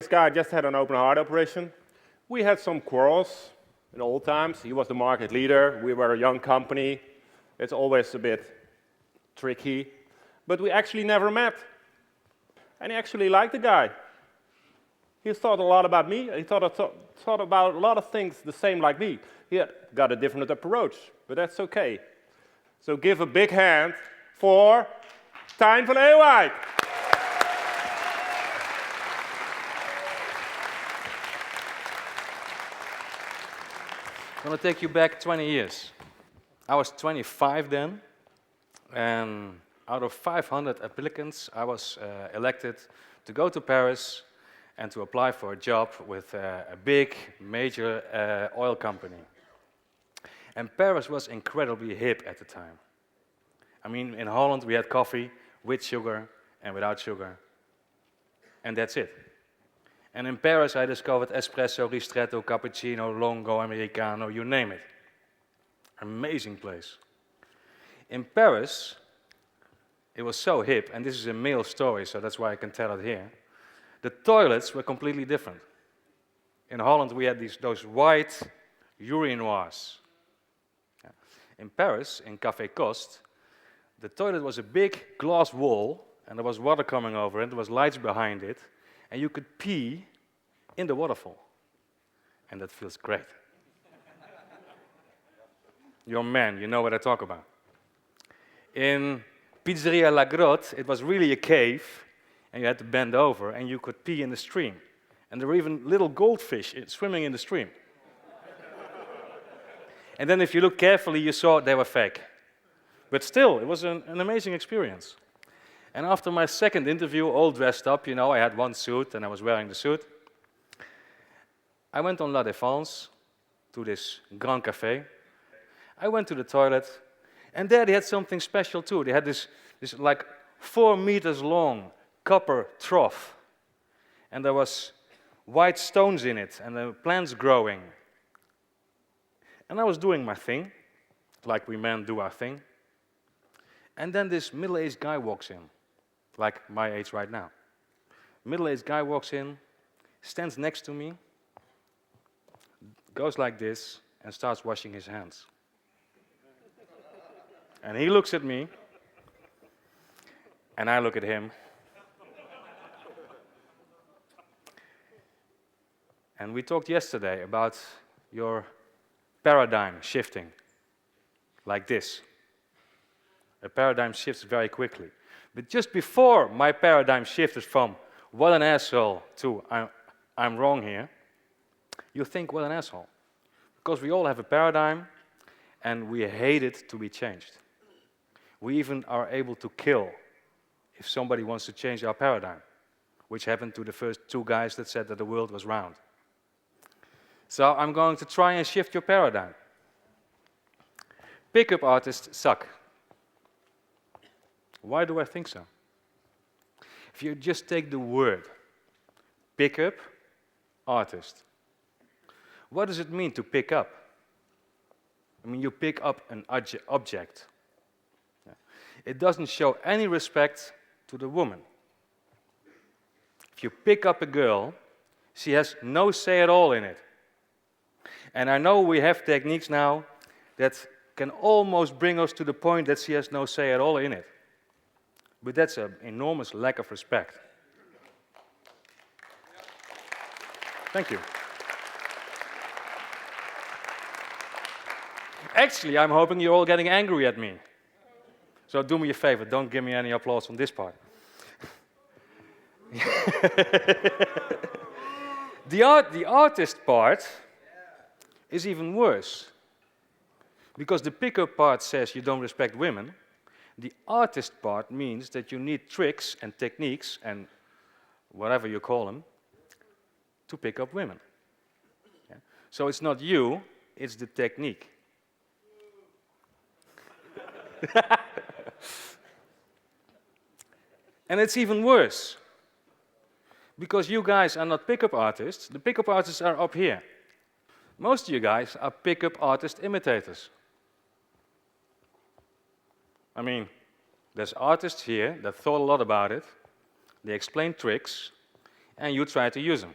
this guy just had an open heart operation. We had some quarrels in old times. He was the market leader. We were a young company. It's always a bit tricky. But we actually never met. And he actually liked the guy. He thought a lot about me. He thought about a lot of things the same like me. He had got a different approach, but that's okay. So give a big hand for Tijn van Ewijk. I'm going to take you back 20 years. I was 25 then, and out of 500 applicants, I was elected to go to Paris and to apply for a job with a big, major oil company. And Paris was incredibly hip at the time. I mean, in Holland we had coffee with sugar and without sugar, and that's it. And in Paris I discovered espresso, ristretto, cappuccino, longo, americano, you name it. Amazing place. In Paris, it was so hip, and this is a male story, so that's why I can tell it here. The toilets were completely different. In Holland we had those white urinoirs. In Paris, in Café Coste, the toilet was a big glass wall, and there was water coming over it, there was lights behind it, and you could pee in the waterfall. And that feels great. You're a man, you know what I talk about. In Pizzeria La Grotte, it was really a cave, and you had to bend over, and you could pee in the stream. And there were even little goldfish swimming in the stream. And then if you look carefully, you saw they were fake. But still, it was an amazing experience. And after my second interview, all dressed up, you know, I had one suit, and I was wearing the suit. I went on La Défense to this Grand Café. I went to the toilet, and there they had something special too. They had this like 4 meters long copper trough, and there was white stones in it, and the plants growing. And I was doing my thing, like we men do our thing. And then this middle-aged guy walks in, like my age right now. Middle-aged guy walks in, stands next to me, goes like this, and starts washing his hands. And he looks at me, and I look at him. And we talked yesterday about your paradigm shifting, like this. A paradigm shifts very quickly. But just before my paradigm shifted from what an asshole to I'm wrong here, you think what an asshole. Because we all have a paradigm, and we hate it to be changed. We even are able to kill if somebody wants to change our paradigm, which happened to the first 2 guys that said that the world was round. So I'm going to try and shift your paradigm. Pickup artists suck. Why do I think so? If you just take the word pickup artist, what does it mean to pick up? I mean, you pick up an object. It doesn't show any respect to the woman. If you pick up a girl, she has no say at all in it. And I know we have techniques now that can almost bring us to the point that she has no say at all in it. But that's an enormous lack of respect. Thank you. Actually, I'm hoping you're all getting angry at me. So do me a favor, don't give me any applause on this part. The artist part is even worse. Because the pickup part says you don't respect women, the artist part means that you need tricks and techniques and whatever you call them to pick up women. Yeah? So it's not you, it's the technique. And it's even worse. Because you guys are not pickup artists, the pickup artists are up here. Most of you guys are pickup artist imitators. I mean, there's artists here that thought a lot about it, they explain tricks, and you try to use them.